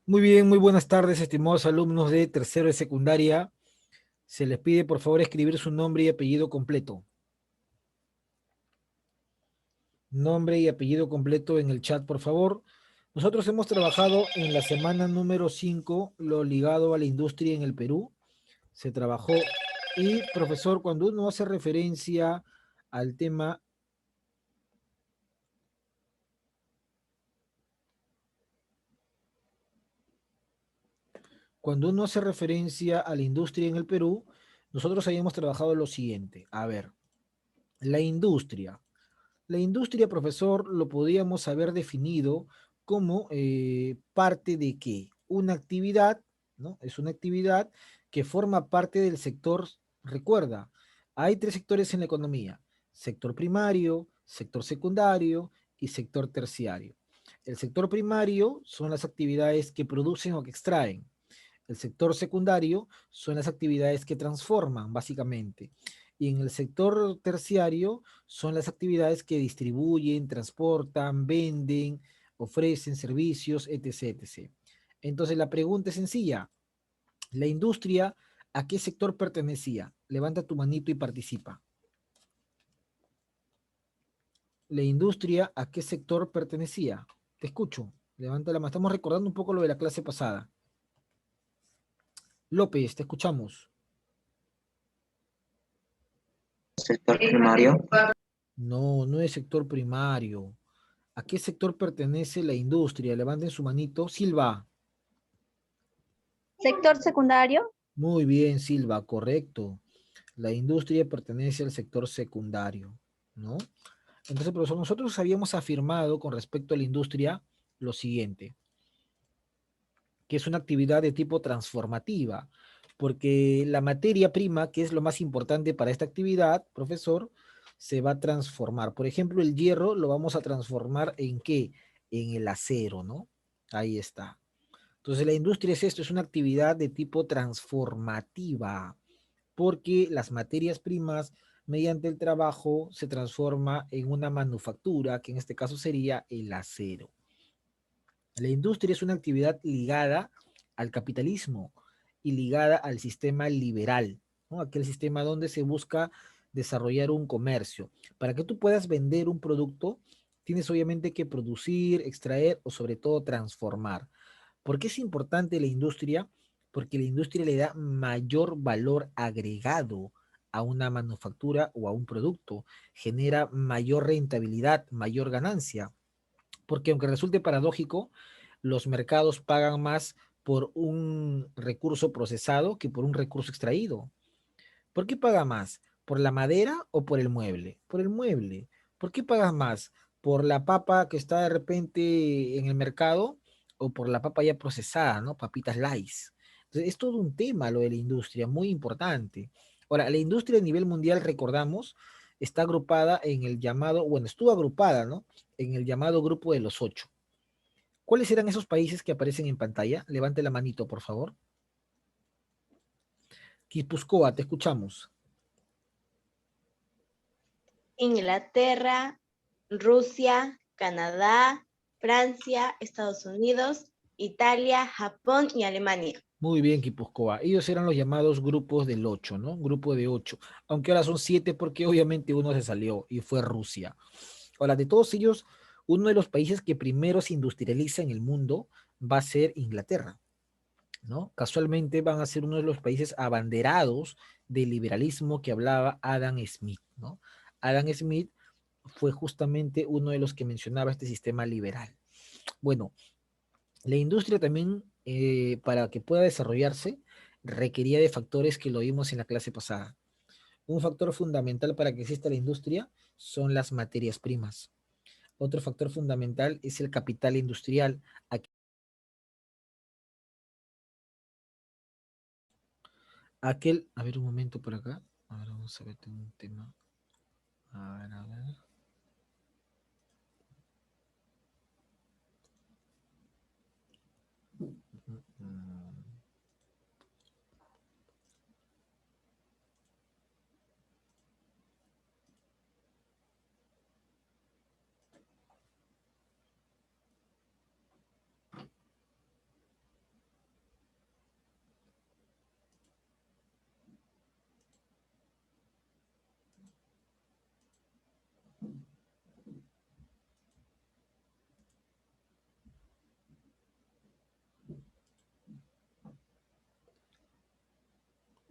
Muy bien, muy buenas tardes, estimados alumnos de tercero de secundaria. Se les pide por favor escribir su nombre y apellido completo. Nombre y apellido completo en el chat, por favor. Nosotros hemos trabajado en la semana número 5 lo ligado a la industria en el Perú. Se trabajó y, profesor, cuando uno hace referencia al tema, cuando uno hace referencia a la industria en el Perú, nosotros habíamos trabajado lo siguiente. A ver, la industria. La industria, profesor, lo podíamos haber definido como parte de qué? Una actividad, ¿no? Es una actividad que forma parte del sector, recuerda, hay tres sectores en la economía, sector primario, sector secundario y sector terciario. El sector primario son las actividades que producen o que extraen. El sector secundario son las actividades que transforman, básicamente. Y en el sector terciario son las actividades que distribuyen, transportan, venden, ofrecen servicios, etc, etc. Entonces la pregunta es sencilla. ¿La industria a qué sector pertenecía? Levanta tu manito y participa. ¿La industria a qué sector pertenecía? Te escucho. Levanta la mano. Estamos recordando un poco lo de la clase pasada. López, te escuchamos. Sector primario. No, no es sector primario. ¿A qué sector pertenece la industria? Levanten su manito. Silva. Sector secundario. Muy bien, Silva, correcto. La industria pertenece al sector secundario, ¿no? Entonces, profesor, nosotros habíamos afirmado con respecto a la industria lo siguiente, que es una actividad de tipo transformativa, porque la materia prima, que es lo más importante para esta actividad, profesor, se va a transformar. Por ejemplo, el hierro lo vamos a transformar en ¿qué? En el acero, ¿no? Ahí está. Entonces, la industria es esto, es una actividad de tipo transformativa, porque las materias primas, mediante el trabajo, se transforma en una manufactura, que en este caso sería el acero. La industria es una actividad ligada al capitalismo y ligada al sistema liberal, ¿no? Aquel sistema donde se busca desarrollar un comercio. Para que tú puedas vender un producto, tienes obviamente que producir, extraer o sobre todo transformar. ¿Por qué es importante la industria? Porque la industria le da mayor valor agregado a una manufactura o a un producto, genera mayor rentabilidad, mayor ganancia, porque aunque resulte paradójico, los mercados pagan más por un recurso procesado que por un recurso extraído. ¿Por qué paga más? ¿Por la madera o por el mueble? Por el mueble. ¿Por qué pagas más? ¿Por la papa que está de repente en el mercado o por la papa ya procesada, ¿no? Papitas Lays. Entonces, es todo un tema lo de la industria, muy importante. Ahora, la industria a nivel mundial, recordamos, está agrupada en el llamado, bueno, estuvo agrupada, ¿no? En el llamado grupo de los ocho. ¿Cuáles eran esos países que aparecen en pantalla? Levante la manito, por favor. Guipúzcoa, te escuchamos. Inglaterra, Rusia, Canadá, Francia, Estados Unidos, Italia, Japón y Alemania. Muy bien, Guipúzcoa. Ellos eran los llamados grupos del 8, ¿no? Grupo de 8. Aunque ahora son 7 porque obviamente uno se salió y fue Rusia. Ahora, de todos ellos, uno de los países que primero se industrializa en el mundo va a ser Inglaterra, ¿no? Casualmente van a ser uno de los países abanderados del liberalismo que hablaba Adam Smith, ¿no? Adam Smith fue justamente uno de los que mencionaba este sistema liberal. Bueno, la industria también, para que pueda desarrollarse, requería de factores que lo vimos en la clase pasada. Un factor fundamental para que exista la industria son las materias primas. Otro factor fundamental es el capital industrial. Aquel, a ver un momento por acá. A ver, vamos a ver, tengo un tema. A ver, a ver.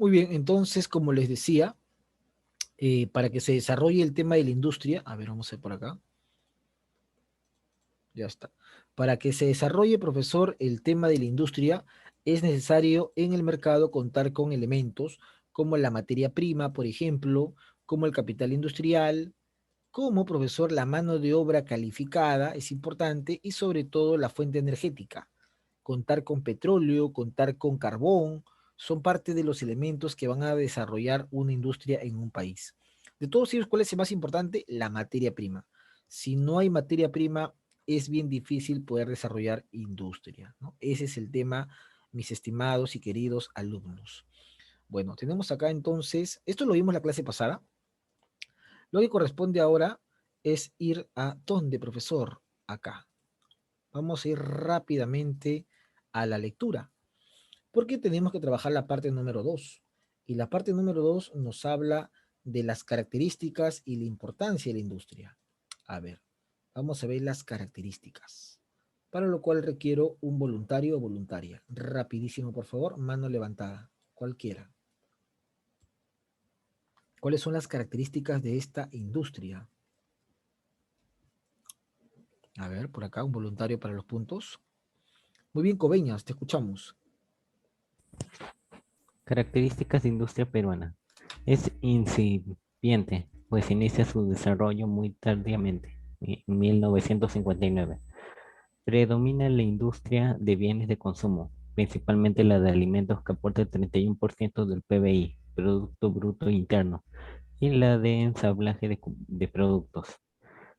Muy bien, entonces, como les decía, para que se desarrolle el tema de la industria, a ver, vamos a ver por acá, ya está. Para que se desarrolle, profesor, el tema de la industria, es necesario en el mercado contar con elementos como la materia prima, por ejemplo, como el capital industrial, como, profesor, la mano de obra calificada es importante y sobre todo la fuente energética. Contar con petróleo, contar con carbón, son parte de los elementos que van a desarrollar una industria en un país. De todos ellos, ¿cuál es el más importante? La materia prima. Si no hay materia prima, es bien difícil poder desarrollar industria, ¿no? Ese es el tema, mis estimados y queridos alumnos. Bueno, tenemos acá entonces, esto lo vimos la clase pasada. Lo que corresponde ahora es ir a ¿dónde, profesor? Acá. Vamos a ir rápidamente a la lectura, porque tenemos que trabajar la parte número 2. Y la parte número 2 nos habla de las características y la importancia de la industria. A ver, vamos a ver las características, para lo cual requiero un voluntario o voluntaria. Rapidísimo, por favor, mano levantada, cualquiera. ¿Cuáles son las características de esta industria? A ver, por acá, un voluntario para los puntos. Muy bien, Coveñas, te escuchamos. Características de industria peruana. Es incipiente, pues inicia su desarrollo muy tardíamente, en 1959. Predomina la industria de bienes de consumo, principalmente la de alimentos que aporta el 31% del PBI, Producto Bruto Interno, y la de ensamblaje de productos.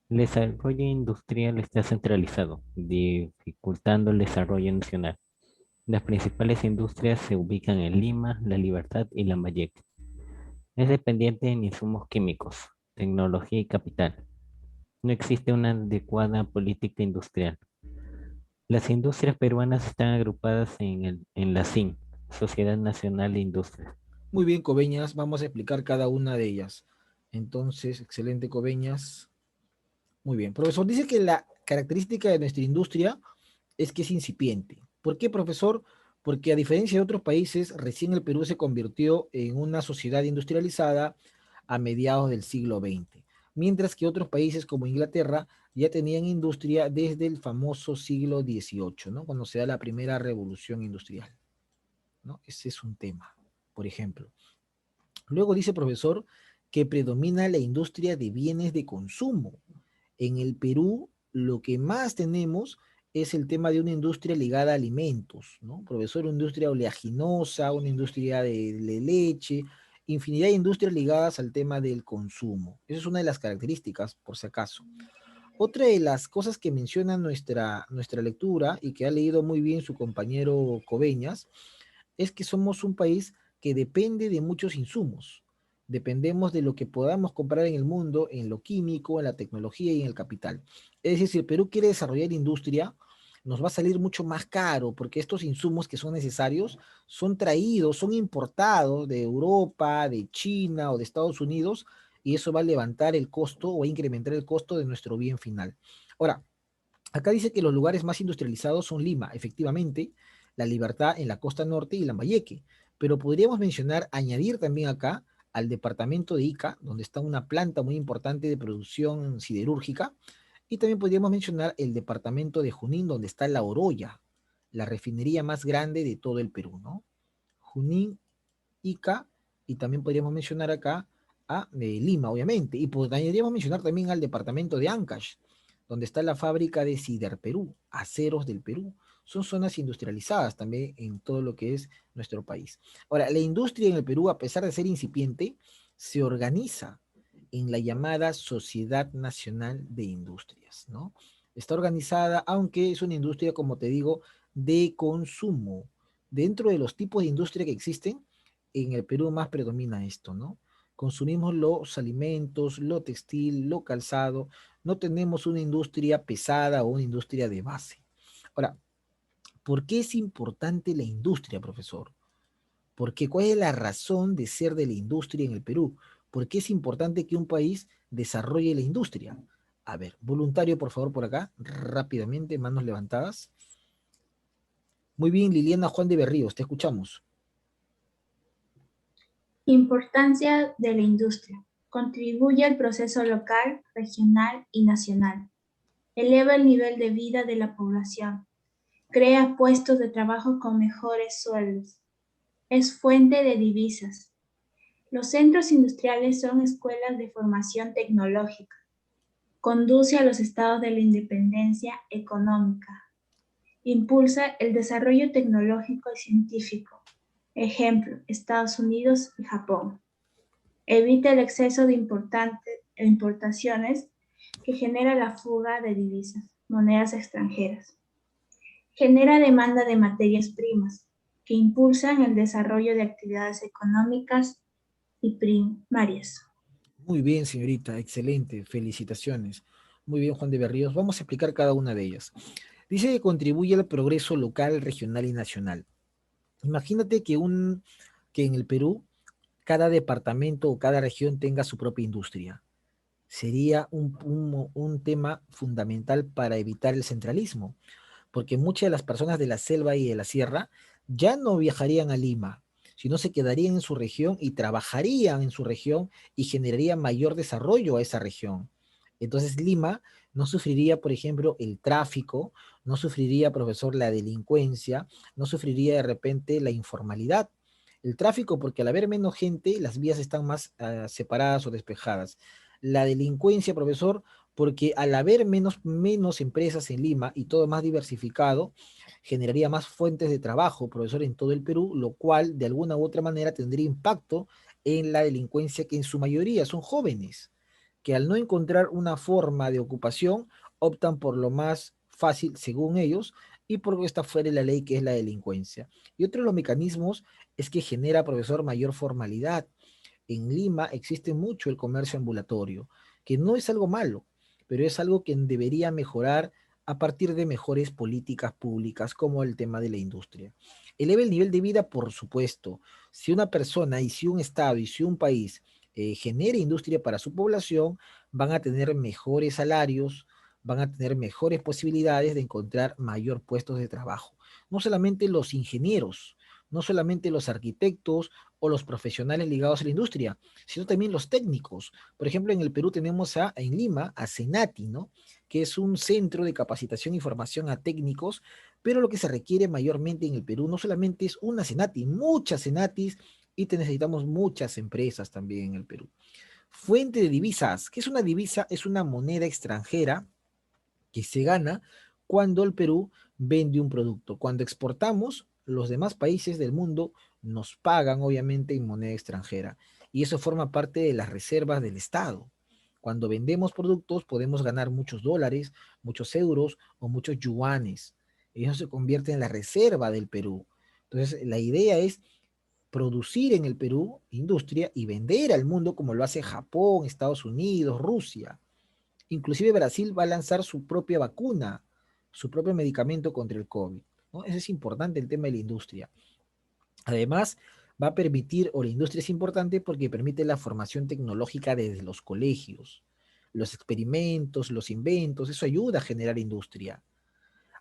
El desarrollo industrial está centralizado, dificultando el desarrollo nacional. Las principales industrias se ubican en Lima, La Libertad y Lambayeque. Es dependiente en insumos químicos, tecnología y capital. No existe una adecuada política industrial. Las industrias peruanas están agrupadas en la SIN, Sociedad Nacional de Industrias. Muy bien, Coveñas, vamos a explicar cada una de ellas. Entonces, excelente, Coveñas. Muy bien. Profesor, dice que la característica de nuestra industria es que es incipiente. ¿Por qué, profesor? Porque a diferencia de otros países, recién el Perú se convirtió en una sociedad industrializada a mediados del siglo XX, mientras que otros países como Inglaterra ya tenían industria desde el famoso siglo XVIII, ¿no? Cuando se da la primera revolución industrial, ¿no? Ese es un tema, por ejemplo. Luego dice, profesor, que predomina la industria de bienes de consumo. En el Perú, lo que más tenemos es el tema de una industria ligada a alimentos, ¿no? Profesor, una industria oleaginosa, una industria de leche, infinidad de industrias ligadas al tema del consumo. Esa es una de las características, por si acaso. Otra de las cosas que menciona nuestra lectura y que ha leído muy bien su compañero Coveñas es que somos un país que depende de muchos insumos. Dependemos de lo que podamos comprar en el mundo, en lo químico, en la tecnología y en el capital. Es decir, si el Perú quiere desarrollar industria, nos va a salir mucho más caro porque estos insumos que son necesarios son traídos, son importados de Europa, de China o de Estados Unidos y eso va a levantar el costo o a incrementar el costo de nuestro bien final. Ahora, acá dice que los lugares más industrializados son Lima, efectivamente, La Libertad en la costa norte y Lambayeque. Pero podríamos mencionar, añadir también acá al departamento de Ica, donde está una planta muy importante de producción siderúrgica, y también podríamos mencionar el departamento de Junín, donde está La Oroya, la refinería más grande de todo el Perú, ¿no? Junín, Ica, y también podríamos mencionar acá a Lima, obviamente, y podríamos mencionar también al departamento de Ancash, donde está la fábrica de Siderperú, Aceros del Perú. Son zonas industrializadas también en todo lo que es nuestro país. Ahora, la industria en el Perú, a pesar de ser incipiente, se organiza en la llamada Sociedad Nacional de Industrias, ¿no? Está organizada, aunque es una industria, como te digo, de consumo. Dentro de los tipos de industria que existen, en el Perú más predomina esto, ¿no? Consumimos los alimentos, lo textil, lo calzado, no tenemos una industria pesada o una industria de base. Ahora, ¿por qué es importante la industria, profesor? Porque ¿cuál es la razón de ser de la industria en el Perú? ¿Por qué es importante que un país desarrolle la industria? A ver, voluntario, por favor, por acá, rápidamente, manos levantadas. Muy bien, Liliana Juan de Berríos, te escuchamos. Importancia de la industria. Contribuye al proceso local, regional y nacional. Eleva el nivel de vida de la población. Crea puestos de trabajo con mejores sueldos. Es fuente de divisas. Los centros industriales son escuelas de formación tecnológica. Conduce a los estados de la independencia económica. Impulsa el desarrollo tecnológico y científico. Ejemplo, Estados Unidos y Japón. Evita el exceso de importaciones que genera la fuga de divisas, monedas extranjeras. Genera demanda de materias primas que impulsan el desarrollo de actividades económicas y primarias. Muy bien, señorita, excelente, felicitaciones. Muy bien, Juan de Berríos. Vamos a explicar cada una de ellas. Dice que contribuye al progreso local, regional y nacional. Imagínate que en el Perú cada departamento o cada región tenga su propia industria. Sería un tema fundamental para evitar el centralismo, porque muchas de las personas de la selva y de la sierra ya no viajarían a Lima, sino se quedarían en su región y trabajarían en su región y generaría mayor desarrollo a esa región. Entonces Lima no sufriría, por ejemplo, el tráfico, no sufriría, profesor, la delincuencia, no sufriría de repente la informalidad. El tráfico, porque al haber menos gente, las vías están más separadas o despejadas. La delincuencia, profesor, porque al haber menos empresas en Lima y todo más diversificado, generaría más fuentes de trabajo, profesor, en todo el Perú, lo cual de alguna u otra manera tendría impacto en la delincuencia que en su mayoría son jóvenes, que al no encontrar una forma de ocupación, optan por lo más fácil, según ellos, y por esta fuera de la ley que es la delincuencia. Y otro de los mecanismos es que genera, profesor, mayor formalidad. En Lima existe mucho el comercio ambulatorio, que no es algo malo, pero es algo que debería mejorar a partir de mejores políticas públicas como el tema de la industria. Eleva el nivel de vida, por supuesto. Si una persona y si un estado y si un país genera industria para su población, van a tener mejores salarios, van a tener mejores posibilidades de encontrar mayor puestos de trabajo. No solamente los ingenieros, no solamente los arquitectos o los profesionales ligados a la industria, sino también los técnicos. Por ejemplo, en el Perú tenemos en Lima, a CENATI, ¿no? Que es un centro de capacitación y formación a técnicos, pero lo que se requiere mayormente en el Perú no solamente es una CENATI, muchas CENATIs, y te necesitamos muchas empresas también en el Perú. Fuente de divisas. ¿Qué es una divisa? Es una moneda extranjera que se gana cuando el Perú vende un producto. Cuando exportamos, los demás países del mundo nos pagan obviamente en moneda extranjera y eso forma parte de las reservas del Estado. Cuando vendemos productos podemos ganar muchos dólares, muchos euros o muchos yuanes. Y eso se convierte en la reserva del Perú. Entonces, la idea es producir en el Perú industria y vender al mundo como lo hace Japón, Estados Unidos, Rusia. Inclusive Brasil va a lanzar su propia vacuna, su propio medicamento contra el COVID, ¿no? Eso es importante, el tema de la industria. Además, va a permitir, o la industria es importante porque permite la formación tecnológica desde los colegios, los experimentos, los inventos, eso ayuda a generar industria.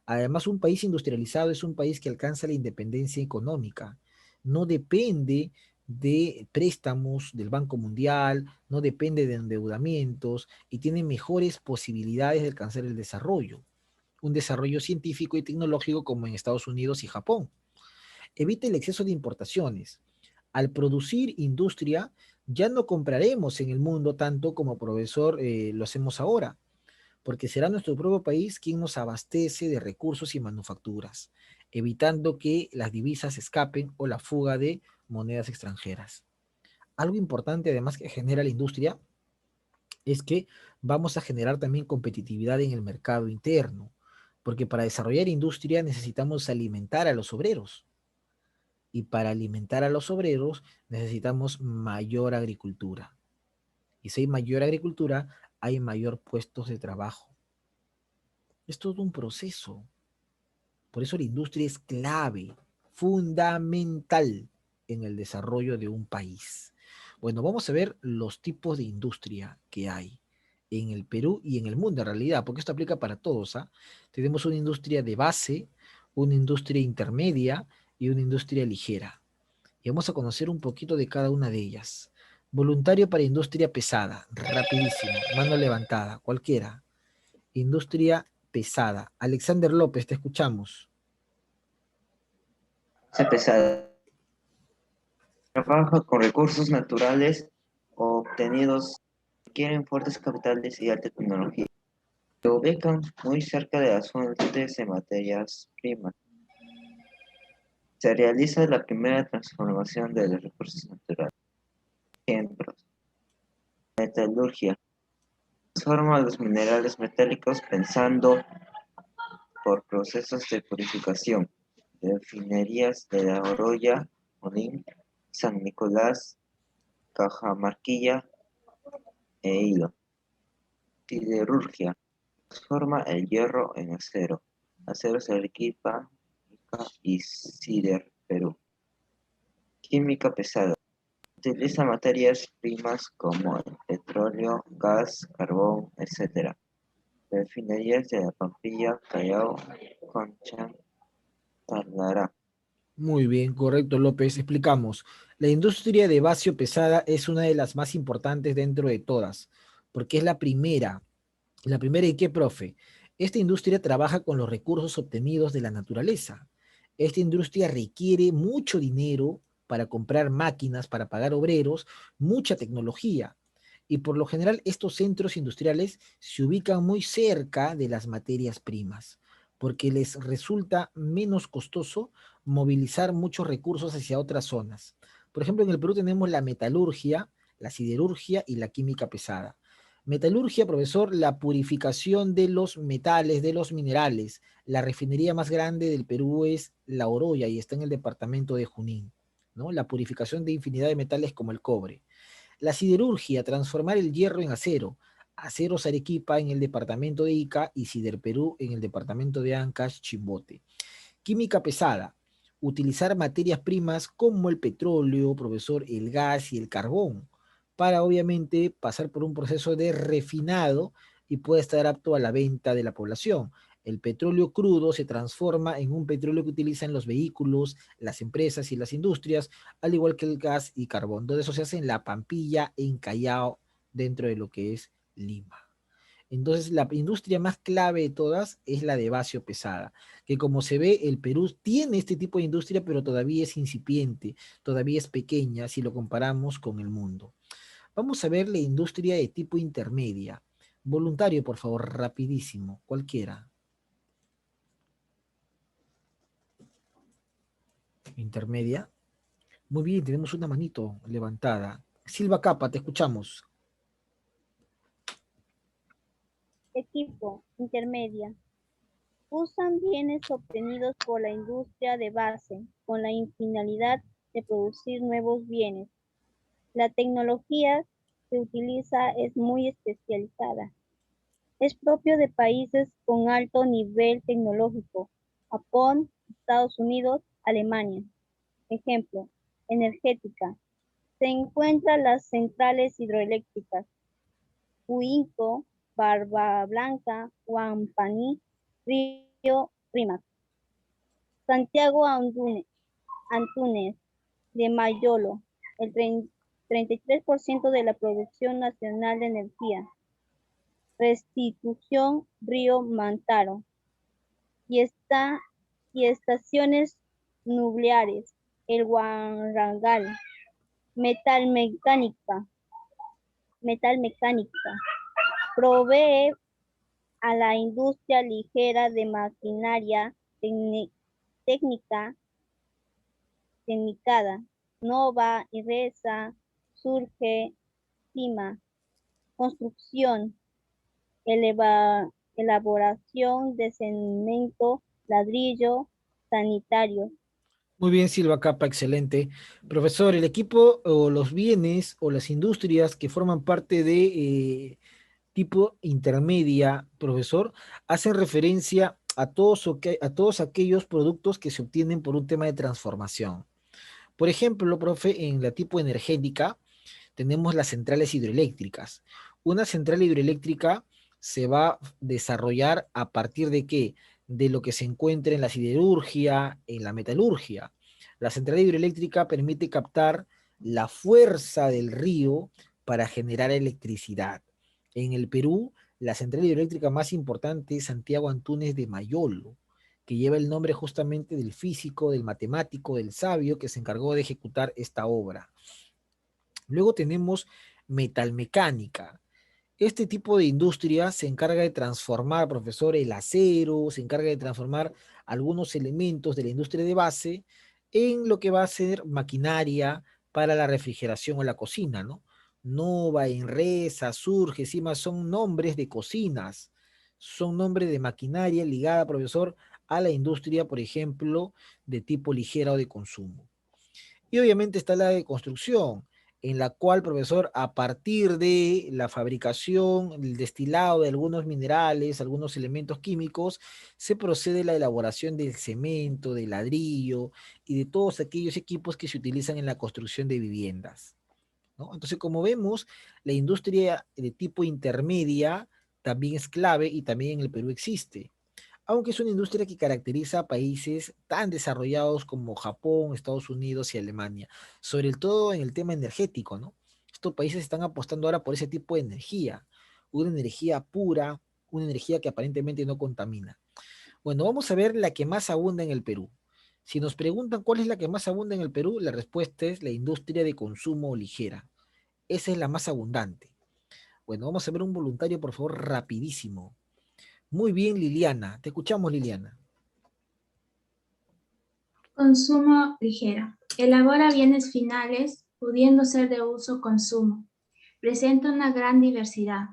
Además, un país industrializado es un país que alcanza la independencia económica. No depende de préstamos del Banco Mundial, no depende de endeudamientos y tiene mejores posibilidades de alcanzar el desarrollo. Un desarrollo científico y tecnológico como en Estados Unidos y Japón. Evita el exceso de importaciones. Al producir industria, ya no compraremos en el mundo tanto como profesor lo hacemos ahora porque será nuestro propio país quien nos abastece de recursos y manufacturas, evitando que las divisas escapen o la fuga de monedas extranjeras. Algo importante además que genera la industria es que vamos a generar también competitividad en el mercado interno, porque para desarrollar industria necesitamos alimentar a los obreros y para alimentar a los obreros necesitamos mayor agricultura. Y si hay mayor agricultura, hay mayor puestos de trabajo. Es todo un proceso. Por eso la industria es clave, fundamental en el desarrollo de un país. Bueno, vamos a ver los tipos de industria que hay en el Perú y en el mundo en realidad, porque esto aplica para todos, ¿ah? Tenemos una industria de base, una industria intermedia y una industria ligera. y vamos a conocer un poquito de cada una de ellas. Voluntario para industria pesada, rapidísimo, mano levantada, cualquiera. Industria pesada. Alexander López, te escuchamos. Base pesada. Trabaja con recursos naturales o obtenidos, requieren fuertes capitales y alta tecnología. Se ubican muy cerca de las fuentes de materias primas. Se realiza la primera transformación de los recursos naturales. Ejemplos: metalurgia. Transforma los minerales metálicos pensando por procesos de purificación. Refinerías de La Oroya, Junín, San Nicolás, Cajamarquilla e Hilo. Siderurgia. Transforma el hierro en acero. Aceros Arequipa y Sider, Perú. Química pesada. Utiliza materias primas como el petróleo, gas, carbón, etc. Refinerías de La Pampilla, Callao, Concha, Tardará. Muy bien, correcto, López. Explicamos. La industria de basio pesada es una de las más importantes dentro de todas, porque es la primera. ¿La primera y qué, profe? Esta industria trabaja con los recursos obtenidos de la naturaleza. Esta industria requiere mucho dinero para comprar máquinas, para pagar obreros, mucha tecnología. Y por lo general estos centros industriales se ubican muy cerca de las materias primas, porque les resulta menos costoso movilizar muchos recursos hacia otras zonas. Por ejemplo, en el Perú tenemos la metalurgia, la siderurgia y la química pesada. Metalurgia, profesor, la purificación de los metales, de los minerales. La refinería más grande del Perú es La Oroya y está en el departamento de Junín, ¿no? La purificación de infinidad de metales como el cobre. La siderurgia, transformar el hierro en acero. Aceros Arequipa en el departamento de Ica y Siderperú en el departamento de Ancash, Chimbote. Química pesada, utilizar materias primas como el petróleo, profesor, el gas y el carbón, para obviamente pasar por un proceso de refinado y pueda estar apto a la venta de la población. El petróleo crudo se transforma en un petróleo que utilizan los vehículos, las empresas y las industrias, al igual que el gas y carbón. Todo eso se hace en La Pampilla, en Callao, dentro de lo que es Lima. Entonces, la industria más clave de todas es la de basio pesada, que como se ve, el Perú tiene este tipo de industria, pero todavía es incipiente, todavía es pequeña si lo comparamos con el mundo. Vamos a ver la industria de tipo intermedia. Voluntario, por favor, rapidísimo, cualquiera. Intermedia. Muy bien, tenemos una manito levantada. Silva Capa, te escuchamos. Equipo, intermedia. Usan bienes obtenidos por la industria de base con la finalidad de producir nuevos bienes. La tecnología que utiliza es muy especializada. Es propio de países con alto nivel tecnológico: Japón, Estados Unidos, Alemania. Ejemplo, energética. Se encuentran las centrales hidroeléctricas Huinco, Barba Blanca, Huampaní, Río Rímac. Santiago Antúnez de Mayolo, el 33% de la producción nacional de energía. Restitución Río Mantaro. Y estaciones nucleares, el Guarangal. Metalmecánica. Provee a la industria ligera de maquinaria tecnicada, Nova, Iresa, Surge, Cima. Construcción, elaboración de cemento, ladrillo, sanitario. Muy bien, Silva Capa, excelente. Profesor, el equipo o los bienes o las industrias que forman parte de tipo intermedia, profesor, hacen referencia a todos aquellos productos que se obtienen por un tema de transformación. Por ejemplo, profe, en la tipo energética tenemos las centrales hidroeléctricas. Una central hidroeléctrica se va a desarrollar a partir de qué? De lo que se encuentra en la siderurgia, en la metalurgia. La central hidroeléctrica permite captar la fuerza del río para generar electricidad. En el Perú, la central hidroeléctrica más importante es Santiago Antúnez de Mayolo, que lleva el nombre justamente del físico, del matemático, del sabio que se encargó de ejecutar esta obra. Luego tenemos metalmecánica. Este tipo de industria se encarga de transformar, profesor, el acero, se encarga de transformar algunos elementos de la industria de base en lo que va a ser maquinaria para la refrigeración o la cocina, ¿no? Nova, Enresa, Surge, Sima son nombres de cocinas, son nombres de maquinaria ligada, profesor, a la industria, por ejemplo, de tipo ligera o de consumo. Y obviamente está la de construcción, en la cual, profesor, a partir de la fabricación, el destilado de algunos minerales, algunos elementos químicos, se procede a la elaboración del cemento, del ladrillo y de todos aquellos equipos que se utilizan en la construcción de viviendas, ¿no? Entonces, como vemos, la industria de tipo intermedia también es clave y también en el Perú existe, aunque es una industria que caracteriza a países tan desarrollados como Japón, Estados Unidos y Alemania, sobre todo en el tema energético, ¿no? Estos países están apostando ahora por ese tipo de energía, una energía pura, una energía que aparentemente no contamina. Bueno, vamos a ver la que más abunda en el Perú. Si nos preguntan cuál es la que más abunda en el Perú, la respuesta es la industria de consumo ligera. Esa es la más abundante. Bueno, vamos a ver un voluntario, por favor, rapidísimo. Muy bien, Liliana. Te escuchamos, Liliana. Consumo ligero. Elabora bienes finales, pudiendo ser de uso consumo. Presenta una gran diversidad.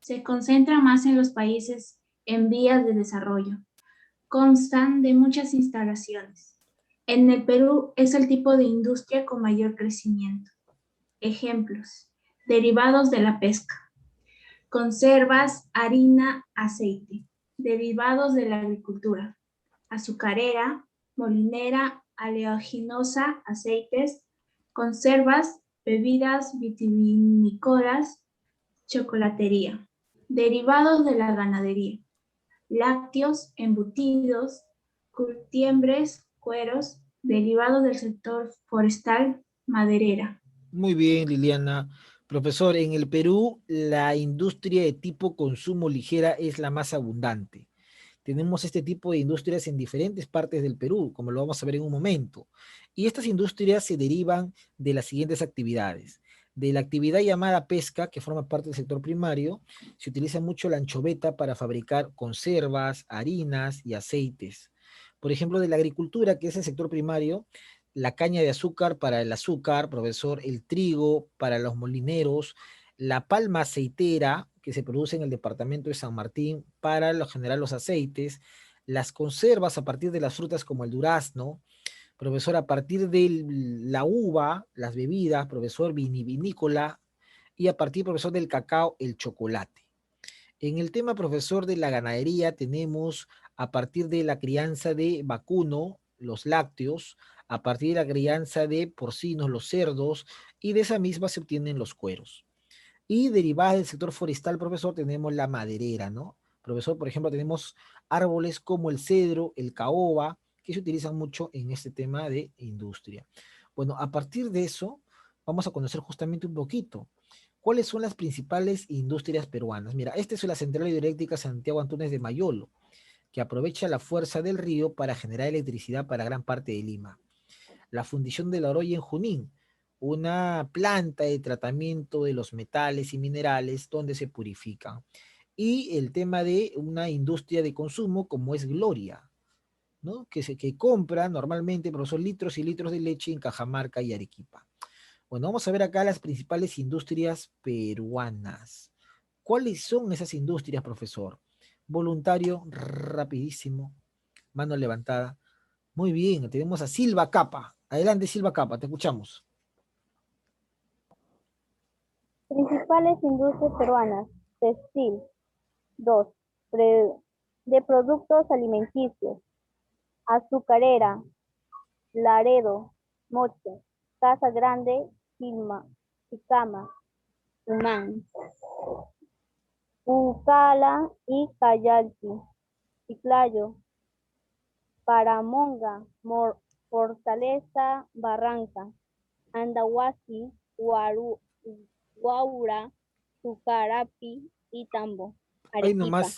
Se concentra más en los países en vías de desarrollo. Constan de muchas instalaciones. En el Perú es el tipo de industria con mayor crecimiento. Ejemplos: derivados de la pesca, conservas, harina, aceite, derivados de la agricultura, azucarera, molinera, oleaginosa, aceites, conservas, bebidas vitivinícolas, chocolatería, derivados de la ganadería, lácteos, embutidos, curtiembres, cueros, derivados del sector forestal, maderera. Muy bien, Liliana. Profesor, en el Perú la industria de tipo consumo ligera es la más abundante. Tenemos este tipo de industrias en diferentes partes del Perú, como lo vamos a ver en un momento. Y estas industrias se derivan de las siguientes actividades. De la actividad llamada pesca, que forma parte del sector primario, se utiliza mucho la anchoveta para fabricar conservas, harinas y aceites. Por ejemplo, de la agricultura, que es el sector primario, la caña de azúcar para el azúcar, profesor, el trigo para los molineros, la palma aceitera que se produce en el departamento de San Martín para generar los aceites, las conservas a partir de las frutas como el durazno, profesor, a partir de la uva, las bebidas, profesor, vinivinícola, y a partir, profesor, del cacao, el chocolate. En el tema, profesor, de la ganadería, tenemos a partir de la crianza de vacuno, los lácteos, a partir de la crianza de porcinos, los cerdos, y de esa misma se obtienen los cueros. Y derivada del sector forestal, profesor, tenemos la maderera, ¿no? Profesor, por ejemplo, tenemos árboles como el cedro, el caoba, que se utilizan mucho en este tema de industria. Bueno, a partir de eso, vamos a conocer justamente un poquito. ¿Cuáles son las principales industrias peruanas? Mira, esta es la central hidroeléctrica Santiago Antúnez de Mayolo, que aprovecha la fuerza del río para generar electricidad para gran parte de Lima. La fundición de la Oroya en Junín, una planta de tratamiento de los metales y minerales donde se purifican. Y el tema de una industria de consumo como es Gloria, ¿no? Que compra normalmente, profesor, litros y litros de leche en Cajamarca y Arequipa. Bueno, vamos a ver acá las principales industrias peruanas. ¿Cuáles son esas industrias, profesor? Voluntario, rapidísimo, mano levantada. Muy bien, tenemos a Silva Capa. Adelante, Silva Capa, te escuchamos. Principales industrias peruanas. Textil. 2. De productos alimenticios. Azucarera. Laredo. Moche. Casa Grande. Chicama. Humán. Ucala y Cayalti. Chiclayo. Paramonga. Fortaleza, Barranca, Andahuasi, Guaura, Tucarapi y Tambo, Ahí Arequipa. nomás,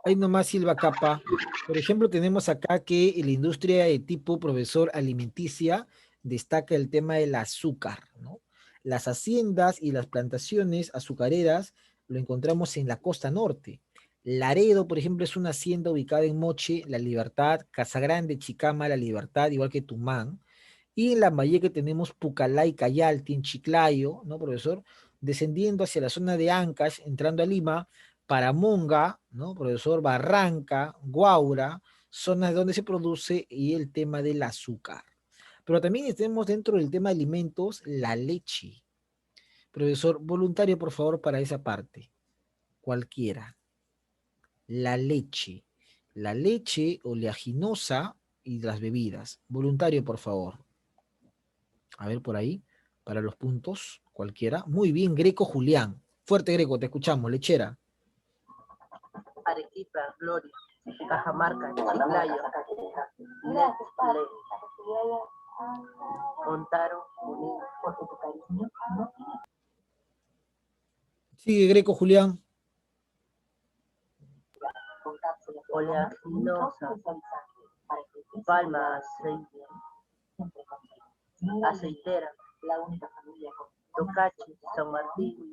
ahí nomás Silva Capa. Por ejemplo, tenemos acá que en la industria de tipo profesor alimenticia destaca el tema del azúcar, ¿no? Las haciendas y las plantaciones azucareras lo encontramos en la costa norte. Laredo, por ejemplo, es una hacienda ubicada en Moche, La Libertad, Casagrande, Chicama, La Libertad, igual que Tumán. Y en Lambayeque tenemos Pucallay, Cayalti, en Chiclayo, ¿no, profesor? Descendiendo hacia la zona de Ancash, entrando a Lima, Paramonga, ¿no, profesor? Barranca, Guaura, zonas donde se produce y el tema del azúcar. Pero también tenemos dentro del tema de alimentos la leche. Profesor, voluntario, por favor, para esa parte. Cualquiera. La leche. La leche oleaginosa y las bebidas. Voluntario, por favor. A ver por ahí, para los puntos, cualquiera. Muy bien, Greco Julián. Fuerte Greco, te escuchamos, lechera. Arequipa, Gloria, Cajamarca, Chiclayo, Nestlé, Montaro, Junín, Sigue Greco Julián. Oleaginosa, Palma, Aceitera, Tocachi, San Martín.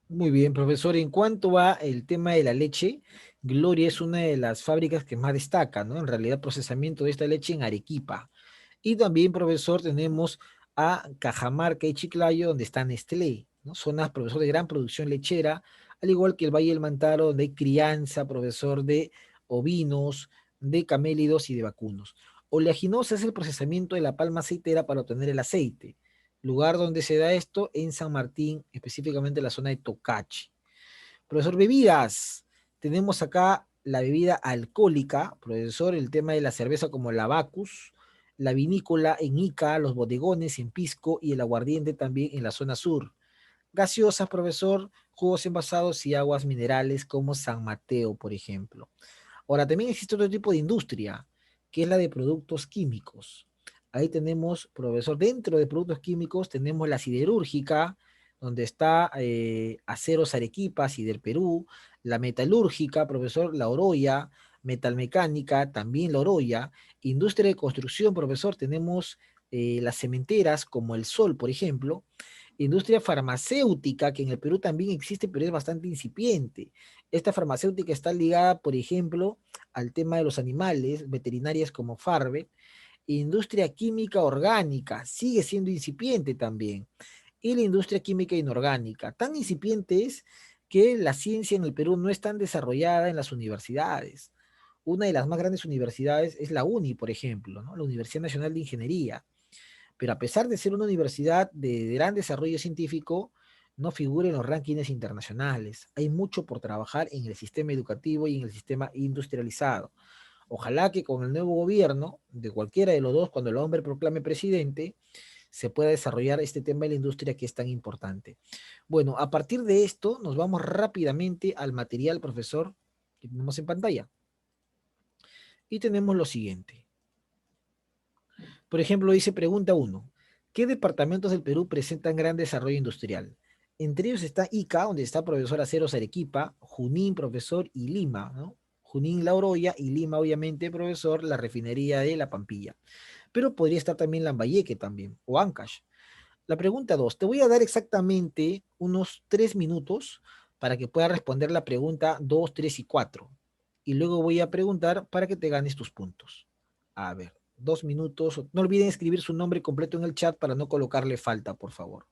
Muy bien, profesor. En cuanto va el tema de la leche, Gloria es una de las fábricas que más destaca, ¿no? En realidad, procesamiento de esta leche en Arequipa. Y también, profesor, tenemos a Cajamarca y Chiclayo, donde está Nestlé, ¿no? Zonas, profesor, de gran producción lechera, al igual que el Valle del Mantaro, donde hay crianza, profesor, de ovinos, de camélidos y de vacunos. Oleaginosa es el procesamiento de la palma aceitera para obtener el aceite. Lugar donde se da esto en San Martín, específicamente en la zona de Tocachi. Profesor, bebidas. Tenemos acá la bebida alcohólica, profesor, el tema de la cerveza como la Bacus, la vinícola en Ica, los bodegones en Pisco y el aguardiente también en la zona sur. Gaseosas, profesor, jugos envasados y aguas minerales como San Mateo, por ejemplo. Ahora, también existe otro tipo de industria, que es la de productos químicos. Ahí tenemos, profesor, dentro de productos químicos tenemos la siderúrgica, donde está Aceros Arequipa, Sider Perú, la metalúrgica, profesor, la Oroya, metalmecánica, también la Oroya, industria de construcción, profesor, tenemos las cementeras como el Sol, por ejemplo, industria farmacéutica, que en el Perú también existe, pero es bastante incipiente. Esta farmacéutica está ligada, por ejemplo, al tema de los animales, veterinarias como Farbe. Industria química orgánica, sigue siendo incipiente también. Y la industria química inorgánica, tan incipiente es que la ciencia en el Perú no es tan desarrollada en las universidades. Una de las más grandes universidades es la UNI, por ejemplo, ¿no? La Universidad Nacional de Ingeniería, pero a pesar de ser una universidad de gran desarrollo científico, no figura en los rankings internacionales. Hay mucho por trabajar en el sistema educativo y en el sistema industrializado. Ojalá que con el nuevo gobierno, de cualquiera de los dos, cuando el hombre proclame presidente, se pueda desarrollar este tema de la industria que es tan importante. Bueno, a partir de esto, nos vamos rápidamente al material, profesor, que tenemos en pantalla. Y tenemos lo siguiente. Por ejemplo, dice pregunta 1. ¿Qué departamentos del Perú presentan gran desarrollo industrial? Entre ellos está Ica, donde está profesor Aceros Arequipa, Junín, profesor, y Lima, ¿no? Junín, La Oroya, y Lima, obviamente, profesor, la refinería de La Pampilla. Pero podría estar también Lambayeque también, o Ancash. La pregunta 2. Te voy a dar exactamente unos 3 minutos para que puedas responder la pregunta 2, 3 y 4. Y luego voy a preguntar para que te ganes tus puntos. A ver, 2 minutos. No olviden escribir su nombre completo en el chat para no colocarle falta, por favor.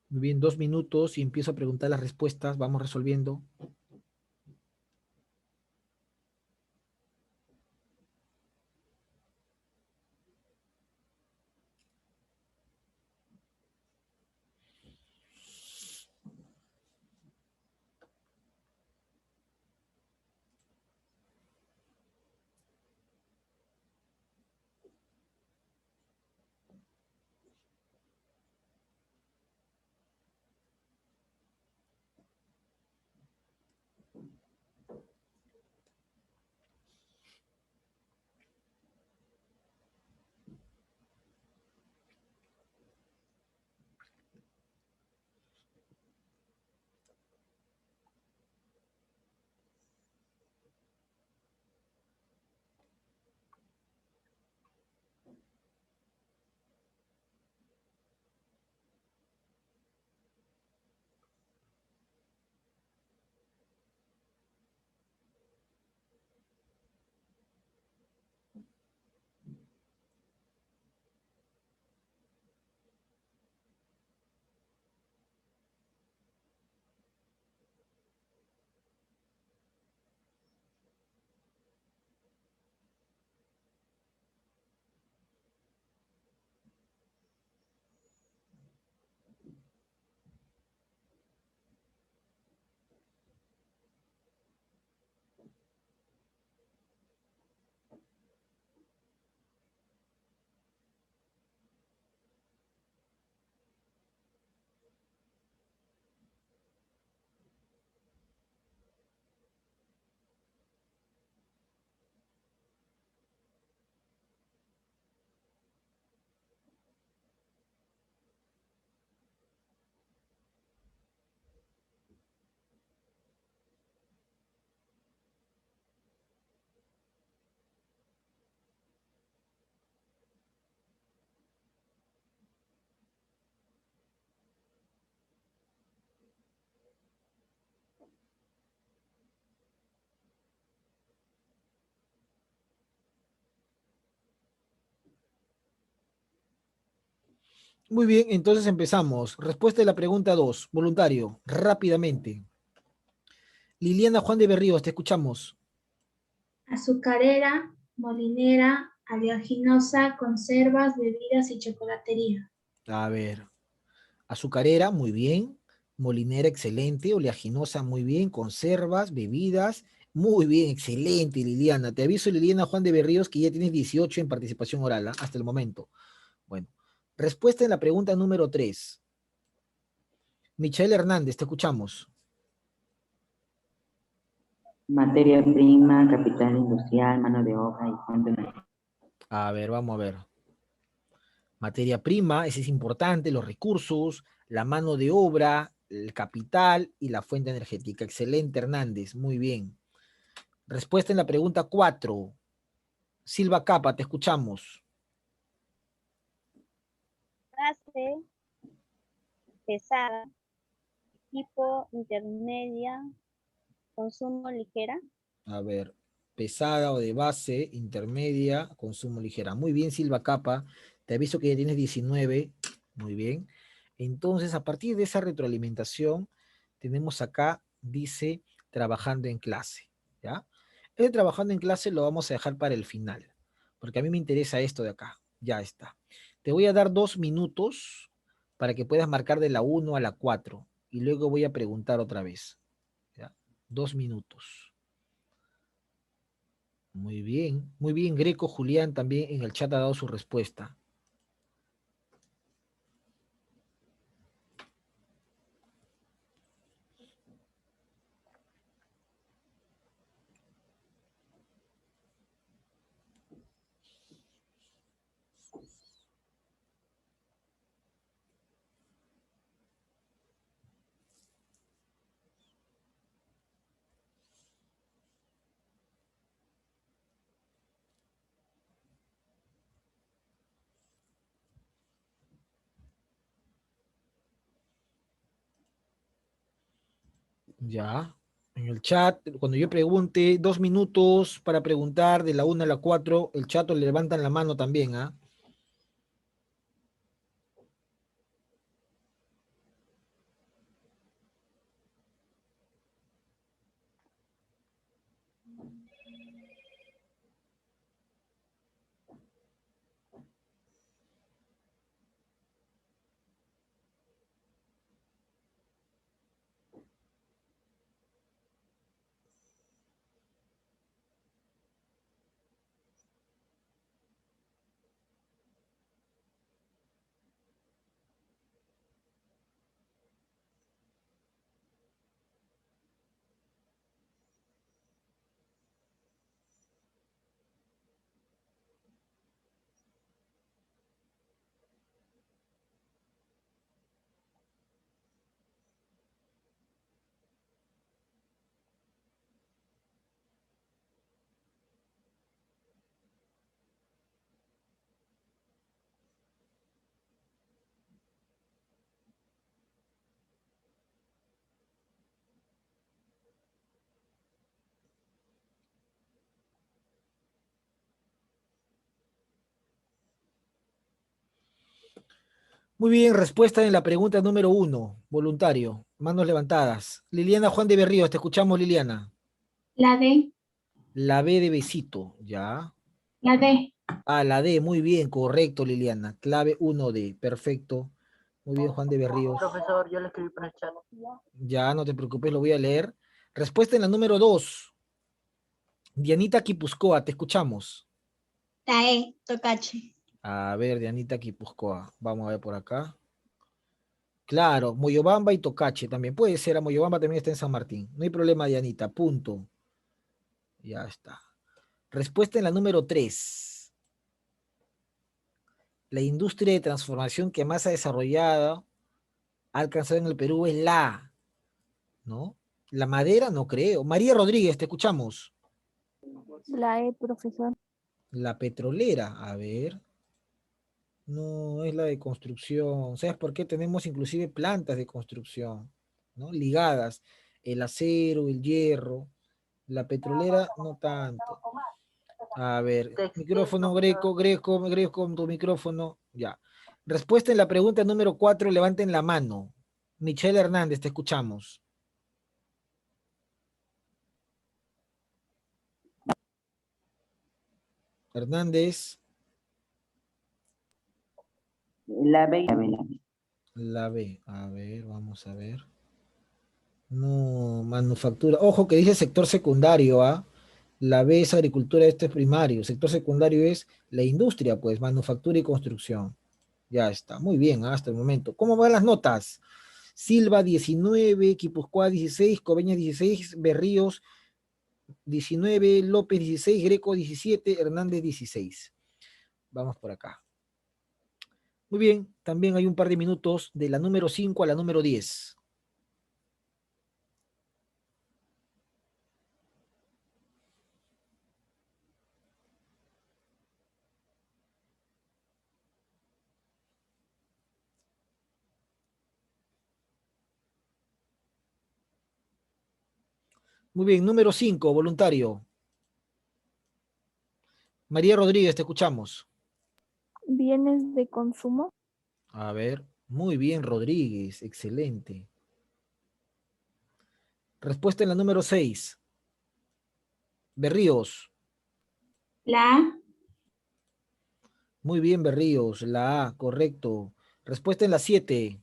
Muy bien, 2 minutos y empiezo a preguntar las respuestas. Vamos resolviendo. Muy bien, entonces empezamos. Respuesta de la pregunta 2. Voluntario, rápidamente. Liliana Juan de Berríos, te escuchamos. Azucarera, molinera, oleaginosa, conservas, bebidas y chocolatería. A ver, azucarera, muy bien. Molinera, excelente. Oleaginosa, muy bien. Conservas, bebidas, muy bien, excelente, Liliana. Te aviso, Liliana Juan de Berríos, que ya tienes 18 en participación oral, ¿ah? Hasta el momento. Bueno, respuesta en la pregunta número 3. Michael Hernández, te escuchamos. Materia prima, capital industrial, mano de obra y fuente de energía. A ver, vamos a ver. Materia prima, ese es importante, los recursos, la mano de obra, el capital y la fuente energética. Excelente, Hernández, muy bien. Respuesta en la pregunta 4. Silva Capa, te escuchamos. Base, pesada, tipo intermedia, consumo ligera. A ver, pesada o de base, intermedia, consumo ligera. Muy bien, Silva Capa. Te aviso que ya tienes 19. Muy bien. Entonces, a partir de esa retroalimentación, tenemos acá, dice, trabajando en clase. ¿Ya? Este trabajando en clase lo vamos a dejar para el final, porque a mí me interesa esto de acá. Ya está. Te voy a dar 2 minutos para que puedas marcar de la 1 a la 4 y luego voy a preguntar otra vez. ¿Ya? 2 minutos. Muy bien, muy bien. Greco Julián también en el chat ha dado su respuesta. Ya, en el chat, cuando yo pregunte, 2 minutos para preguntar de la 1 a la 4, el chat le levantan la mano también, ¿ah? Muy bien, respuesta en la pregunta número 1, voluntario, manos levantadas. Liliana Juan de Berríos, te escuchamos, Liliana. La D, La B de besito, ya. la D. Ah, la D, muy bien, correcto, Liliana. Clave 1D, perfecto. Muy bien, Juan de Berríos. Profesor, yo le escribí por el chat. Ya, no te preocupes, lo voy a leer. Respuesta en la número 2. Dianita Quipuscoa, te escuchamos. La E, Tocache. A ver, Dianita Quipuscoa. Vamos a ver por acá. Claro, Moyobamba y Tocache también. Puede ser, a Moyobamba también está en San Martín. No hay problema, Dianita, punto. Ya está. Respuesta en la número 3. La industria de transformación que más ha desarrollado, ha alcanzado en el Perú es la, ¿no? La madera, no creo. María Rodríguez, te escuchamos. La E, profesor. La petrolera, a ver. No, es la de construcción. ¿Sabes por qué? Tenemos inclusive plantas de construcción, ¿no? Ligadas. El acero, el hierro. La petrolera, no tanto. A ver, Textil, micrófono, profesor. Greco, Greco, Greco, con tu micrófono. Ya. Respuesta en la pregunta número 4, levanten la mano. Michelle Hernández, te escuchamos. Hernández. La B y la B. La B. La B. A ver, vamos a ver. No, manufactura. Ojo que dice sector secundario, ¿ah? La B es agricultura, este es primario. Sector secundario es la industria, pues, manufactura y construcción. Ya está, muy bien, hasta el momento. ¿Cómo van las notas? Silva 19, Guipúzcoa 16, Coveñas 16, Berríos 19, López 16, Greco 17, Hernández 16. Vamos por acá. Muy bien, también hay un par de minutos de la número 5 a la número 10. Muy bien, número 5, voluntario. María Rodríguez, te escuchamos. Bienes de consumo. A ver, muy bien, Rodríguez, excelente. Respuesta en la número 6. Berríos. La A. Muy bien, Berríos, la A, correcto. Respuesta en la 7.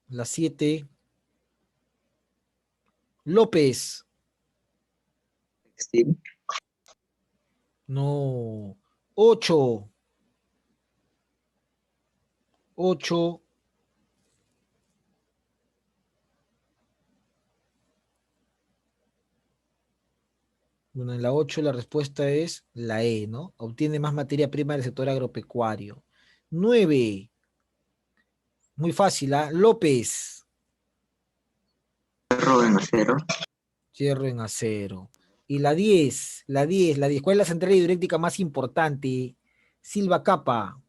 La 7. López. Textil. No. 8. 8. Bueno, en la 8 la respuesta es la E, ¿no? Obtiene más materia prima del sector agropecuario. 9. Muy fácil, ¿ah? López. Hierro en acero. Hierro en acero. Y la 10. ¿Cuál es la central hidroeléctrica más importante? Silva Capa.